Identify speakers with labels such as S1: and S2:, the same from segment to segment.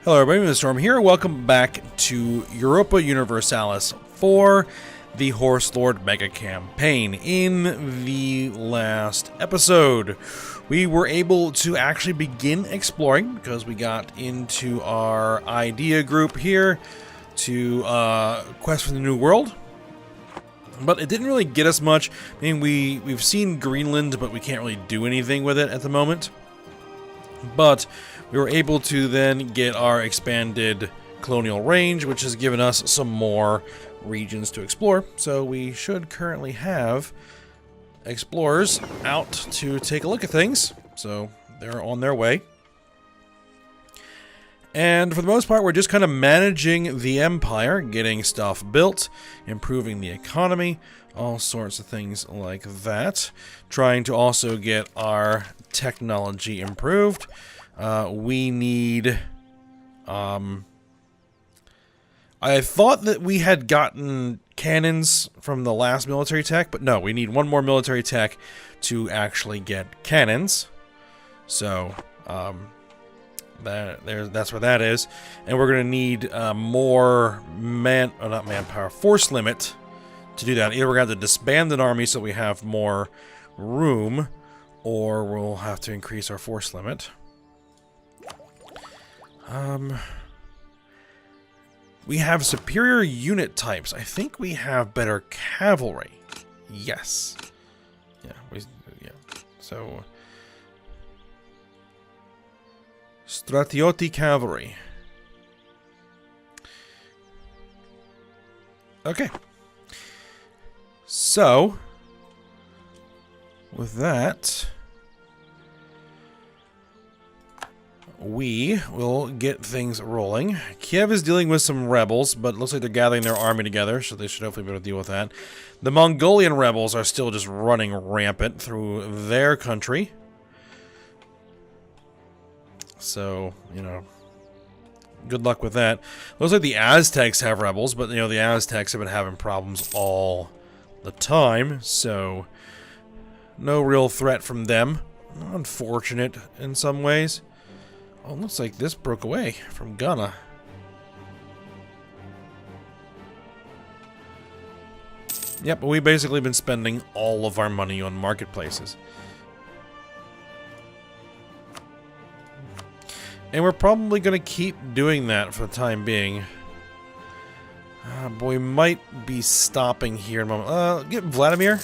S1: Hello everybody, Mr. Storm here. Welcome back to Europa Universalis IV, the Horse Lord Mega Campaign. In the last episode, we were able to actually begin exploring because we got into our idea group here to quest for the New World. But it didn't really get us much. I mean, we've seen Greenland, but we can't really do anything with it at the moment. But we were able to then get our expanded colonial range, which has given us some more regions to explore. So we should currently have explorers out to take a look at things. So they're on their way. And for the most part, we're just kind of managing the empire, getting stuff built, improving the economy, all sorts of things like that. Trying to also get our technology improved. We need... I thought that we had gotten cannons from the last military tech, but no, we need one more military tech to actually get cannons. So, that's where that is. And we're going to need more force limit to do that. Either we're going to have to disband an army so we have more room, or we'll have to increase our force limit. We have superior unit types. I think we have better cavalry. Yes. Yeah. So, Stratioti cavalry. Okay. So, with that, we will get things rolling. Kiev is dealing with some rebels, but it looks like they're gathering their army together, so they should hopefully be able to deal with that. The Mongolian rebels are still just running rampant through their country. So, good luck with that. Looks like the Aztecs have rebels, but, the Aztecs have been having problems all the time, so no real threat from them. Unfortunate in some ways. Oh, looks like this broke away from Ghana. Yep, but we've basically been spending all of our money on marketplaces. And we're probably going to keep doing that for the time being. But we might be stopping here in a moment. Get Vladimir.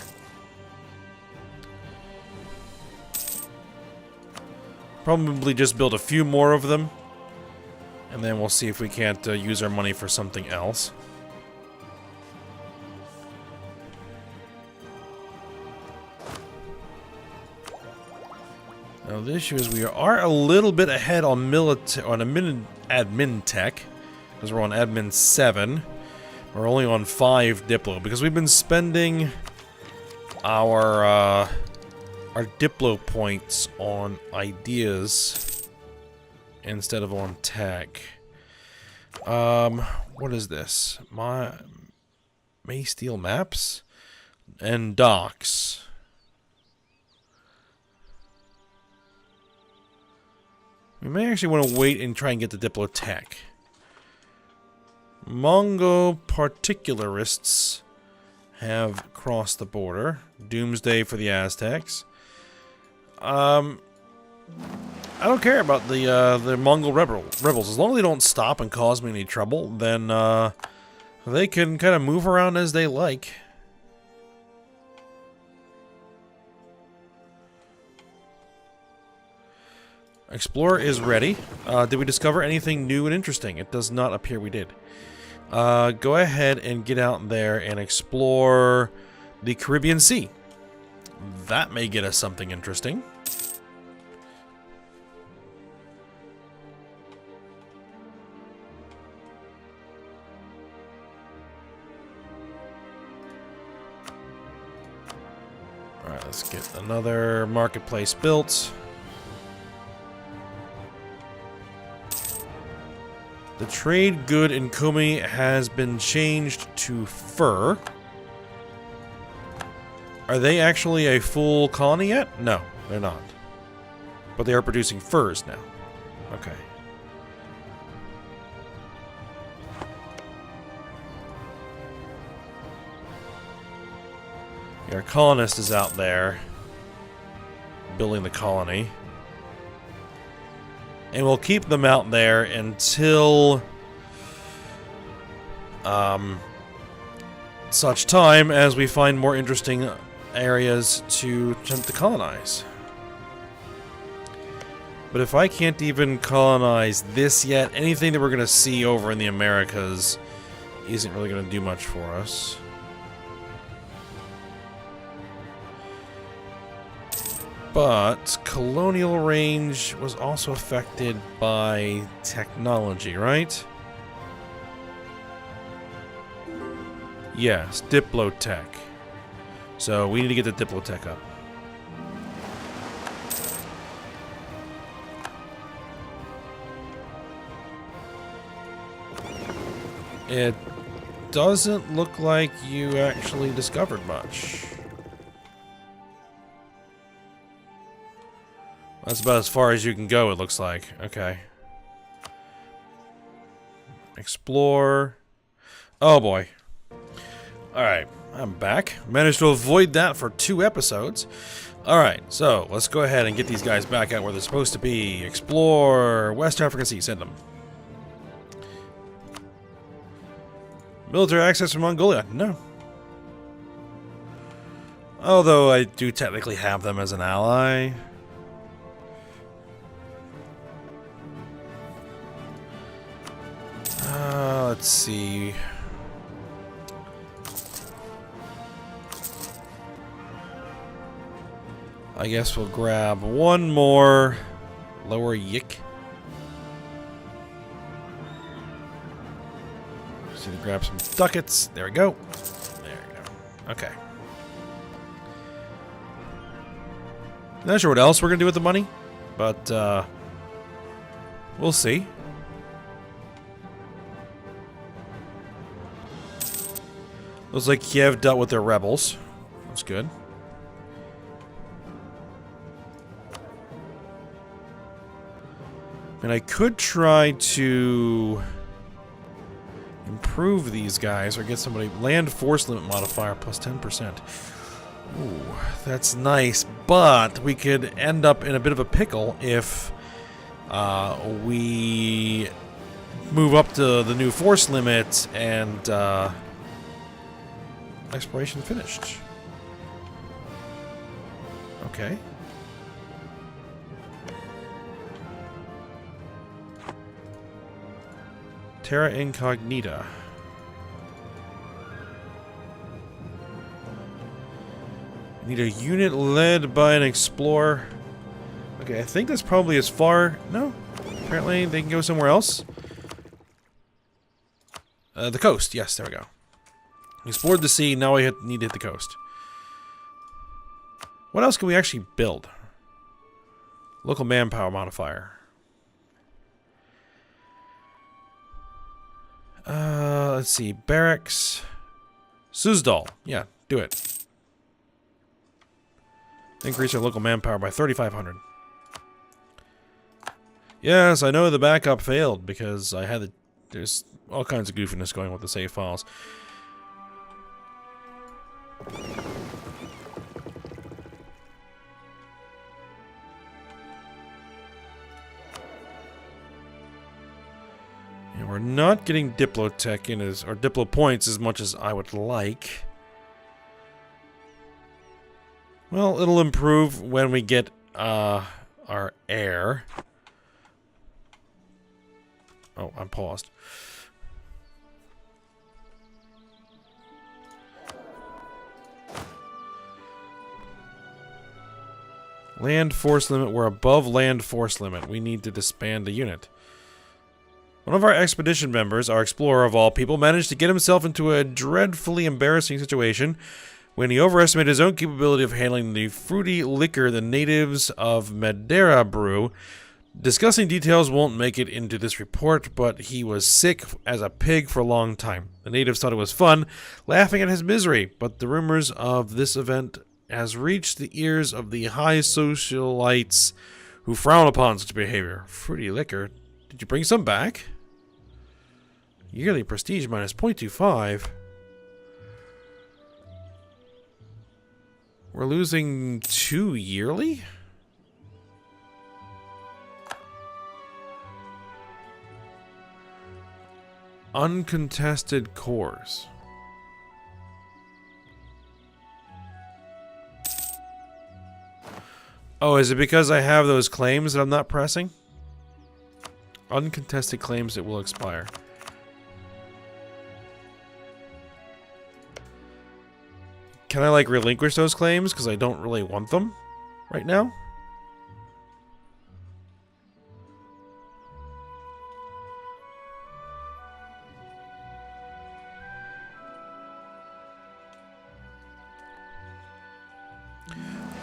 S1: Probably just build a few more of them. And then we'll see if we can't use our money for something else. Now the issue is we are a little bit ahead on admin tech. Because we're on admin 7. We're only on 5 Diplo. Because we've been spending our Diplo points on ideas instead of on tech. What is this? May Steel maps and docks. We may actually want to wait and try and get the Diplo tech. Mongol particularists have crossed the border. Doomsday for the Aztecs. I don't care about the Mongol rebels. As long as they don't stop and cause me any trouble, then they can kind of move around as they like. Explorer is ready. Did we discover anything new and interesting? It does not appear we did. Go ahead and get out there and explore the Caribbean Sea. That may get us something interesting. Alright, let's get another marketplace built. The trade good in Kumi has been changed to fur. Are they actually a full colony yet? No, they're not. But they are producing furs now. Okay. Our colonist is out there building the colony. And we'll keep them out there until such time as we find more interesting areas to attempt to colonize. But if I can't even colonize this yet, anything that we're going to see over in the Americas isn't really going to do much for us. But colonial range was also affected by technology, right? Yes, Diplotech. So we need to get the Diplotech up. It doesn't look like you actually discovered much. That's about as far as you can go, it looks like. Okay. Explore. Oh boy. Alright, I'm back. Managed to avoid that for 2 episodes. Alright, so let's go ahead and get these guys back out where they're supposed to be. Explore West African Sea. Send them. Military access from Mongolia? No. Although I do technically have them as an ally. Let's see. I guess we'll grab one more Lower Yik. Just need to grab some ducats. There we go. There we go. Okay. Not sure what else we're gonna do with the money, but we'll see. Looks like Kiev dealt with their rebels. That's good. And I could try to improve these guys or get somebody. Land force limit modifier plus 10%. Ooh, that's nice. But we could end up in a bit of a pickle if we move up to the new force limit and exploration finished. Okay. Terra Incognita. Need a unit led by an explorer. Okay, I think that's probably as far. No, apparently they can go somewhere else. The coast. Yes, there we go. We explored the sea, now we need to hit the coast. What else can we actually build? Local manpower modifier. Let's see. Barracks. Suzdal. Yeah, do it. Increase our local manpower by 3,500. Yes, I know the backup failed because I had the... There's all kinds of goofiness going with the save files. Yeah, we're not getting Diplotech in as, or Diplo points as much as I would like. Well, it'll improve when we get our air. Oh, I'm paused. Land force limit. We're above land force limit. We need to disband the unit. One of our expedition members, our explorer of all people, managed to get himself into a dreadfully embarrassing situation when he overestimated his own capability of handling the fruity liquor the natives of Madeira brew. Discussing details won't make it into this report, but he was sick as a pig for a long time. The natives thought it was fun, laughing at his misery, but the rumors of this event has reached the ears of the high socialites who frown upon such behavior. Fruity liquor? Did you bring some back? Yearly prestige minus 0.25. We're losing 2 yearly? Uncontested cores. Oh, is it because I have those claims that I'm not pressing? Uncontested claims that will expire. Can I, like, relinquish those claims? Because I don't really want them right now.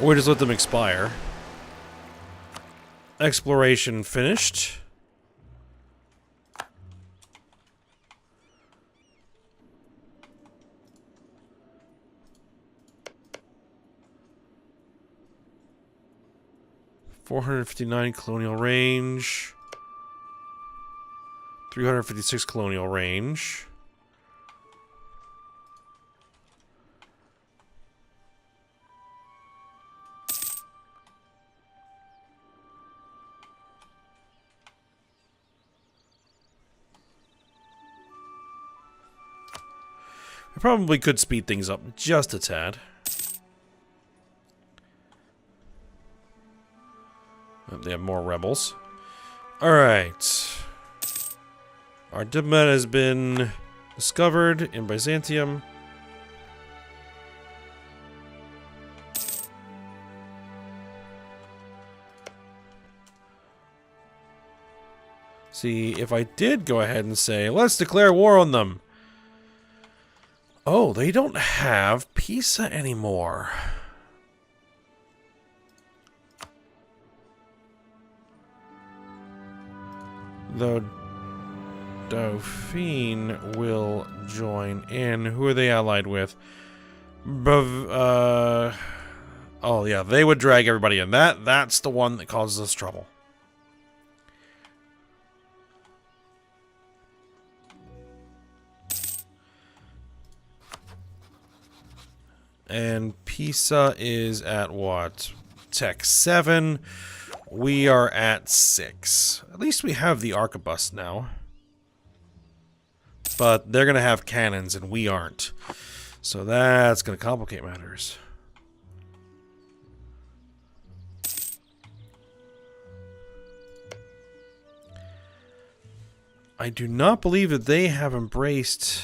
S1: Or just let them expire. Exploration finished. .459 colonial range. 356 colonial range. I probably could speed things up just a tad. Oh, they have more rebels. Alright. Our diplomat has been discovered in Byzantium. See, if I did go ahead and say, let's declare war on them. Oh, they don't have Pisa anymore. The Dauphine will join in. Who are they allied with? Oh yeah, they would drag everybody in. That's the one that causes us trouble. And Pisa is at what? Tech 7. We are at 6. At least we have the arquebus now. But they're going to have cannons and we aren't. So that's going to complicate matters. I do not believe that they have embraced...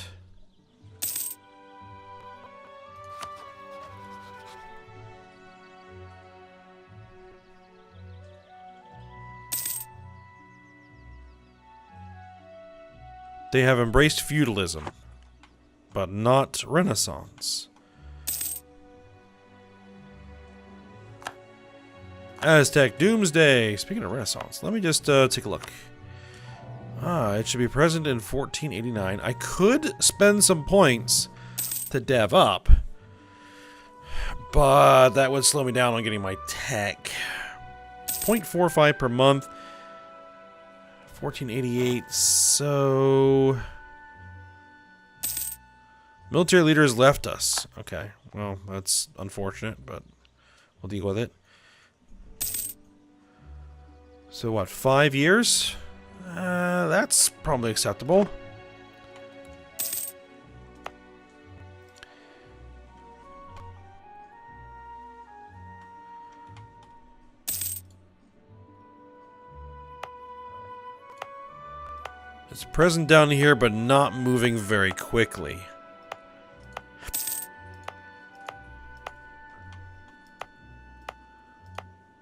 S1: They have embraced feudalism, but not Renaissance. Aztec Doomsday. Speaking of Renaissance, let me just take a look. It should be present in 1489. I could spend some points to dev up, but that would slow me down on getting my tech. 0.45 per month. 1488, so... Military leaders left us. Okay, well, that's unfortunate, but we'll deal with it. So what, 5 years? That's probably acceptable. It's present down here, but not moving very quickly.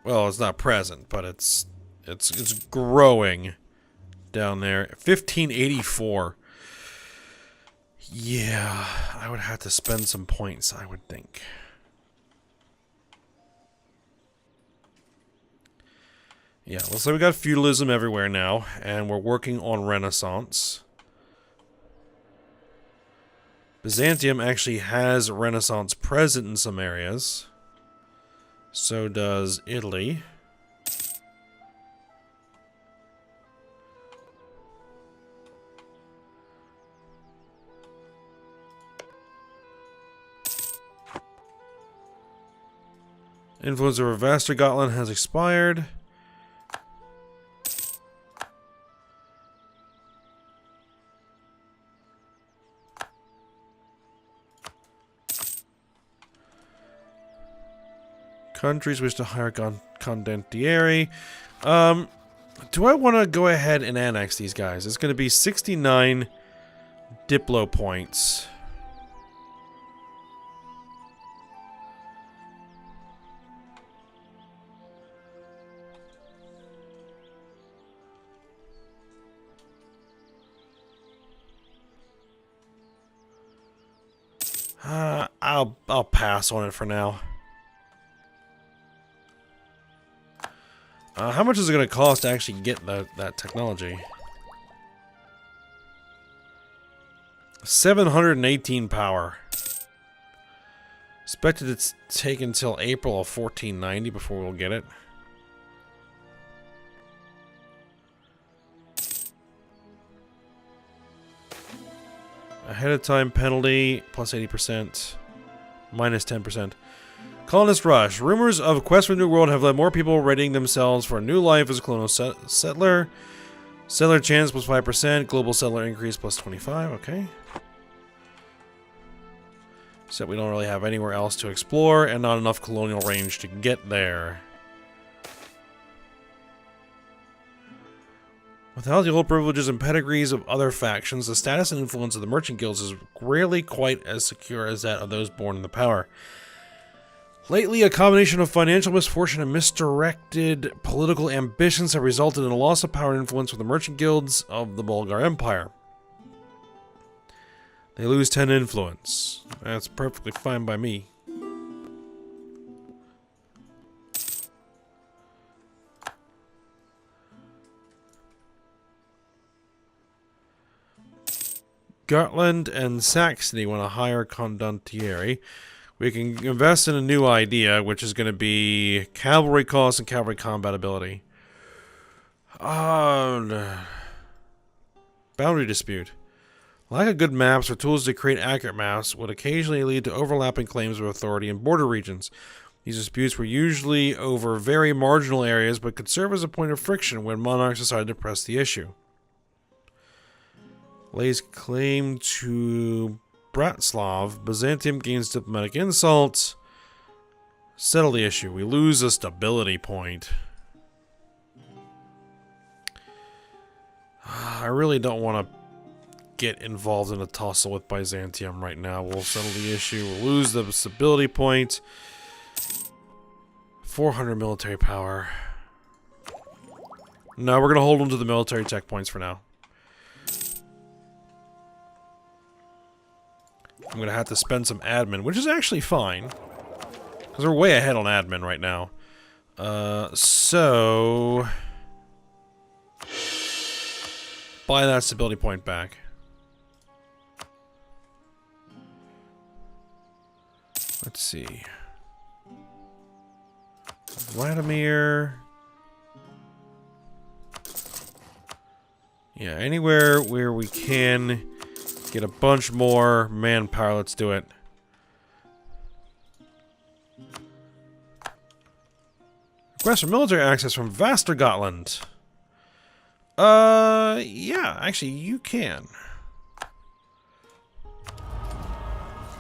S1: Well, it's not present, but it's growing down there. 1584. Yeah, I would have to spend some points, I would think. Yeah, looks like we got feudalism everywhere now, and we're working on Renaissance. Byzantium actually has Renaissance present in some areas. So does Italy. Influence over Västergötland has expired. Countries wish to hire condottieri. Do I want to go ahead and annex these guys? It's going to be 69 Diplo points. I'll pass on it for now. How much is it going to cost to actually get that technology? 718 power. Expected to take until April of 1490 before we'll get it. Ahead of time penalty, plus 80%, minus 10%. Colonist rush. Rumors of Quest for the New World have led more people readying themselves for a new life as a colonial settler. Settler chance plus 5%. Global settler increase plus 25. Okay. Except we don't really have anywhere else to explore and not enough colonial range to get there. Without the old privileges and pedigrees of other factions, the status and influence of the merchant guilds is rarely quite as secure as that of those born in the power. Lately, a combination of financial misfortune and misdirected political ambitions have resulted in a loss of power and influence with the merchant guilds of the Bulgar Empire. They lose 10 influence. That's perfectly fine by me. Gotland and Saxony want to hire condottieri. We can invest in a new idea, which is going to be cavalry costs and cavalry combat ability. Boundary dispute. Lack of good maps or tools to create accurate maps would occasionally lead to overlapping claims of authority in border regions. These disputes were usually over very marginal areas, but could serve as a point of friction when monarchs decided to press the issue. Lays claim to Bratislav. Byzantium gains diplomatic insults. Settle the issue. We lose a stability point. I really don't want to get involved in a tussle with Byzantium right now. We'll settle the issue. We'll lose the stability point. 400 military power. No, we're going to hold on to the military tech points for now. I'm going to have to spend some admin, which is actually fine. Because we're way ahead on admin right now. So... buy that stability point back. Let's see. Vladimir... yeah, anywhere where we can... get a bunch more manpower. Let's do it. Request for military access from Västergötland. Yeah, actually, you can.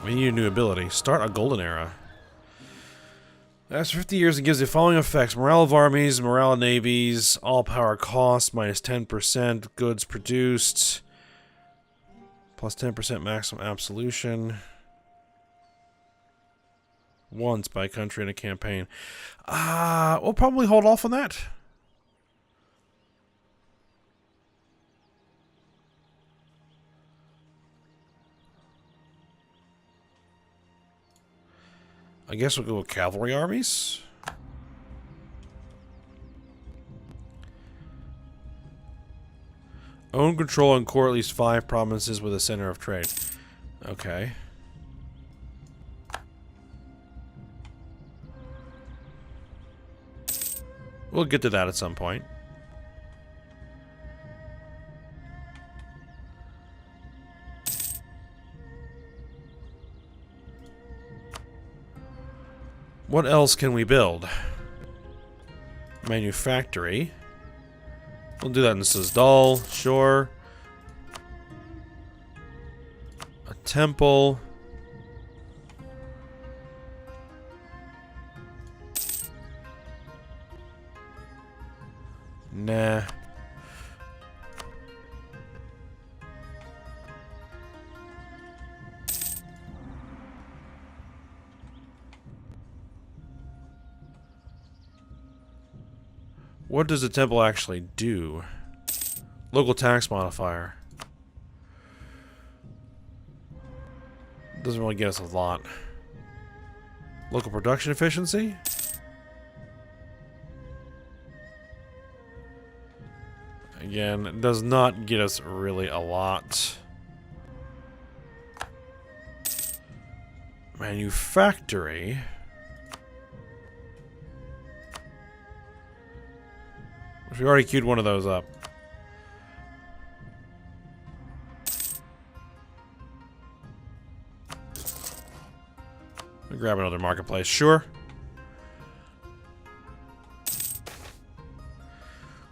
S1: We need a new ability. Start a golden era. After 50 years, it gives the following effects. Morale of armies, morale of navies, all power cost, minus 10%, goods produced... plus 10% maximum absolution. Once by country in a campaign. We'll probably hold off on that. I guess we'll go with cavalry armies. Own control and core at least 5 provinces with a center of trade. Okay. We'll get to that at some point. What else can we build? Manufactory. We'll do that in Sizdal, sure. A temple. Nah. What does the temple actually do? Local tax modifier. Doesn't really get us a lot. Local production efficiency? Again, it does not get us really a lot. Manufactory. We already queued one of those up. We'll grab another marketplace, sure.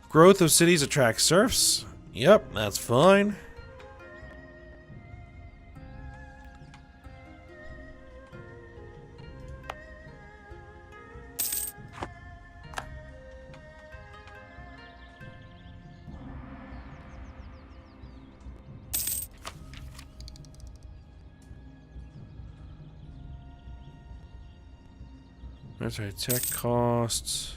S1: Growth of cities attracts serfs. Yep, that's fine. Military tech costs.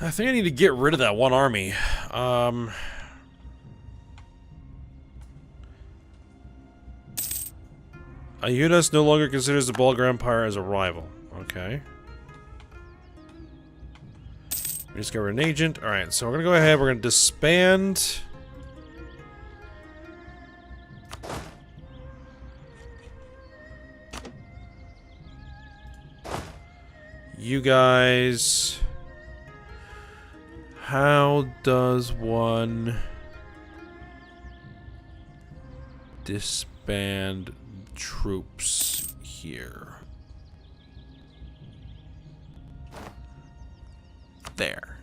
S1: I think I need to get rid of that one army. Ayudas no longer considers the Bulgar Empire as a rival. Okay. We discovered an agent. Alright, so we're gonna go ahead, we're gonna disband. You guys... How does one disband troops here? There.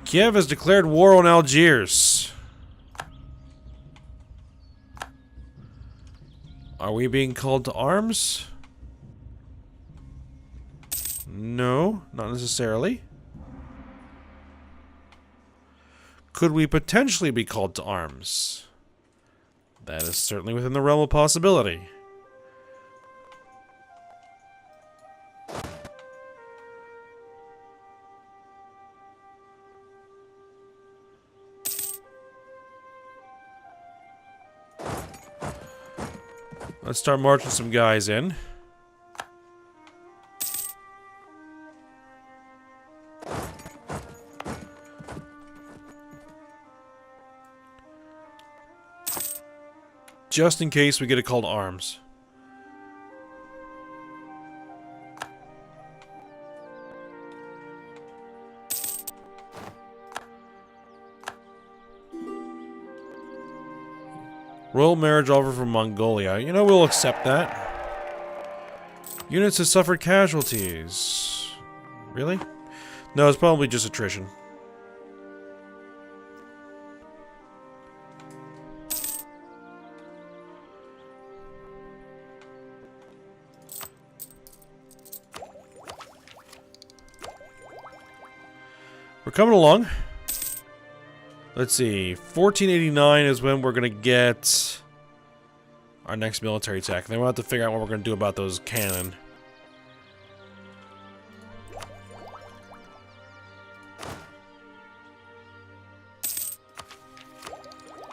S1: Kiev has declared war on Algiers. Are we being called to arms? No, not necessarily. Could we potentially be called to arms? That is certainly within the realm of possibility. Let's start marching some guys in. Just in case we get a call to arms. Royal marriage offer from Mongolia. You know, we'll accept that. Units have suffered casualties. Really? No, it's probably just attrition. We're coming along. Let's see. 1489 is when we're gonna get our next military tech. Then we'll have to figure out what we're gonna do about those cannon.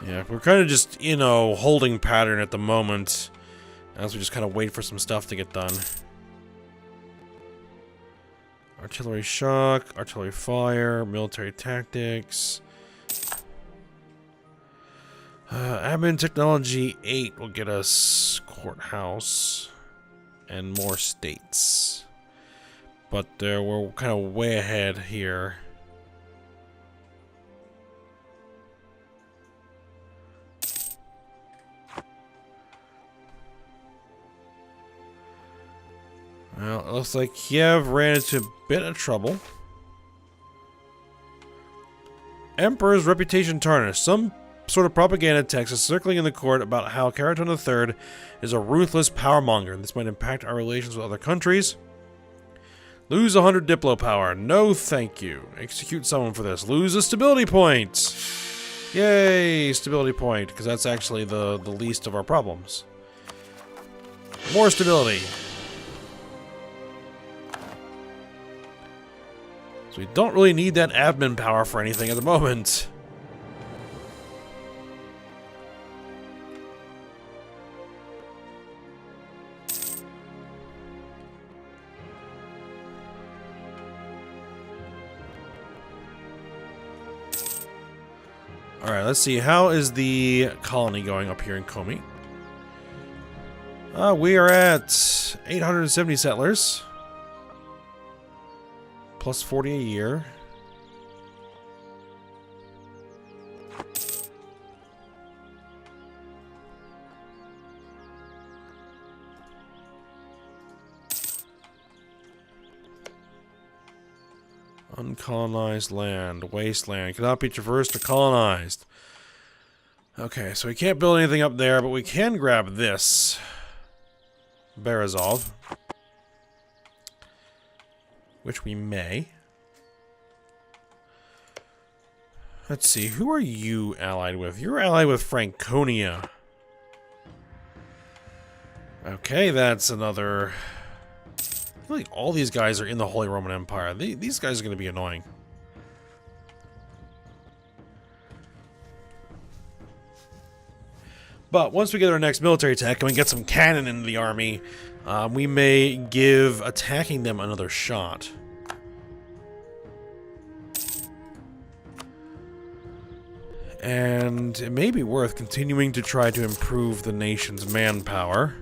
S1: Yeah, we're kind of just, you know, holding pattern at the moment as we just kind of wait for some stuff to get done. Artillery shock, artillery fire, military tactics. Admin technology 8 will get us courthouse and more states. But we're kind of way ahead here. Well, it looks like Kiev ran into a bit of trouble. Emperor's reputation tarnished. Some sort of propaganda text is circling in the court about how Karaton III is a ruthless powermonger. This might impact our relations with other countries. Lose 100 Diplo power. No thank you. Execute someone for this. Lose a stability point. Yay, stability point, because that's actually the least of our problems. More stability. So we don't really need that admin power for anything at the moment. Alright, let's see. How is the colony going up here in Komi? We are at 870 settlers. Plus 40 a year. Uncolonized land, wasteland, cannot be traversed or colonized. Okay, so we can't build anything up there, but we can grab this. Berezov. Which we may. Let's see, who are you allied with? You're allied with Franconia. Okay, that's another... I feel like all these guys are in the Holy Roman Empire. These guys are going to be annoying. But once we get our next military tech and we get some cannon into the army, we may give attacking them another shot. And it may be worth continuing to try to improve the nation's manpower.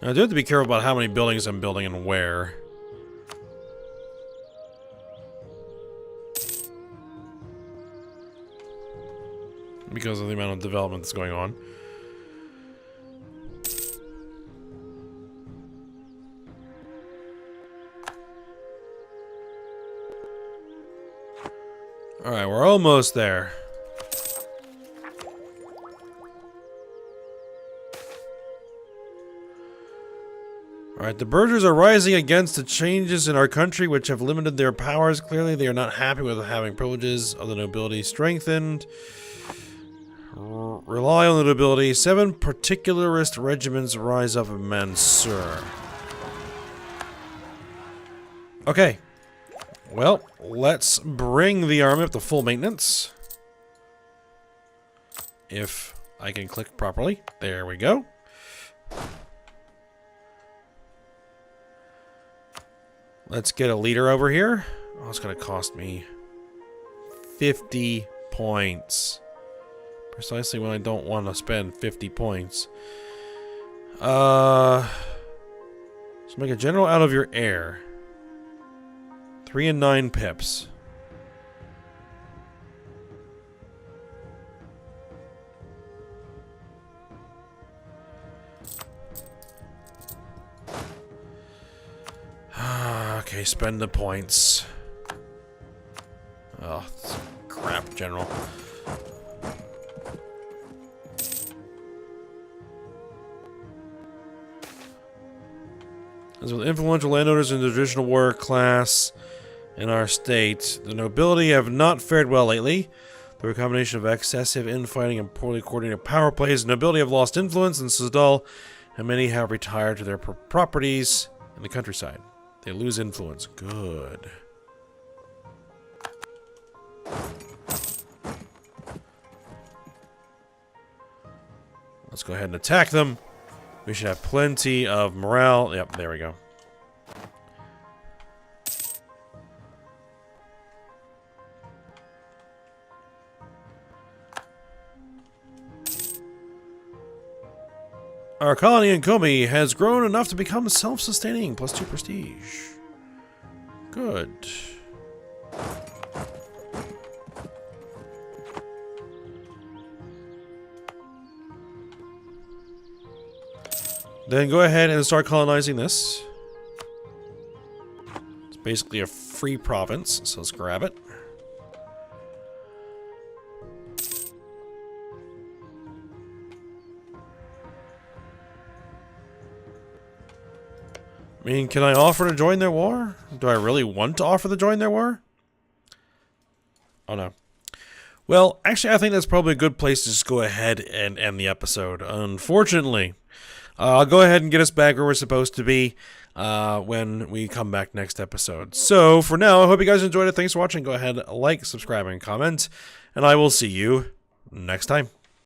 S1: Now, I do have to be careful about how many buildings I'm building and where. Because of the amount of development that's going on. Alright, we're almost there. Alright, the Burghers are rising against the changes in our country which have limited their powers. Clearly, they are not happy with having privileges of the nobility strengthened. Rely on the nobility. 7 particularist regiments rise up in Mansur. Okay. Well, let's bring the army up to full maintenance. If I can click properly. There we go. Let's get a leader over here. Oh, it's going to cost me 50 points. Precisely when I don't want to spend 50 points. So make a general out of your heir. 3 and 9 pips. Okay, spend the points. Oh, crap, General. As with influential landowners in the traditional warrior class in our state, the nobility have not fared well lately. Through a combination of excessive infighting and poorly coordinated power plays, the nobility have lost influence in Suzdal, and many have retired to their properties in the countryside. They lose influence. Good. Let's go ahead and attack them. We should have plenty of morale. Yep, there we go. Our colony in Komi has grown enough to become self-sustaining, plus 2 prestige. Good. Then go ahead and start colonizing this. It's basically a free province, so let's grab it. I mean, can I offer to join their war? Do I really want to offer to join their war? Oh no. Well, actually, I think that's probably a good place to just go ahead and end the episode. Unfortunately, I'll go ahead and get us back where we're supposed to be when we come back next episode. So, for now, I hope you guys enjoyed it. Thanks for watching. Go ahead, like, subscribe, and comment. And I will see you next time.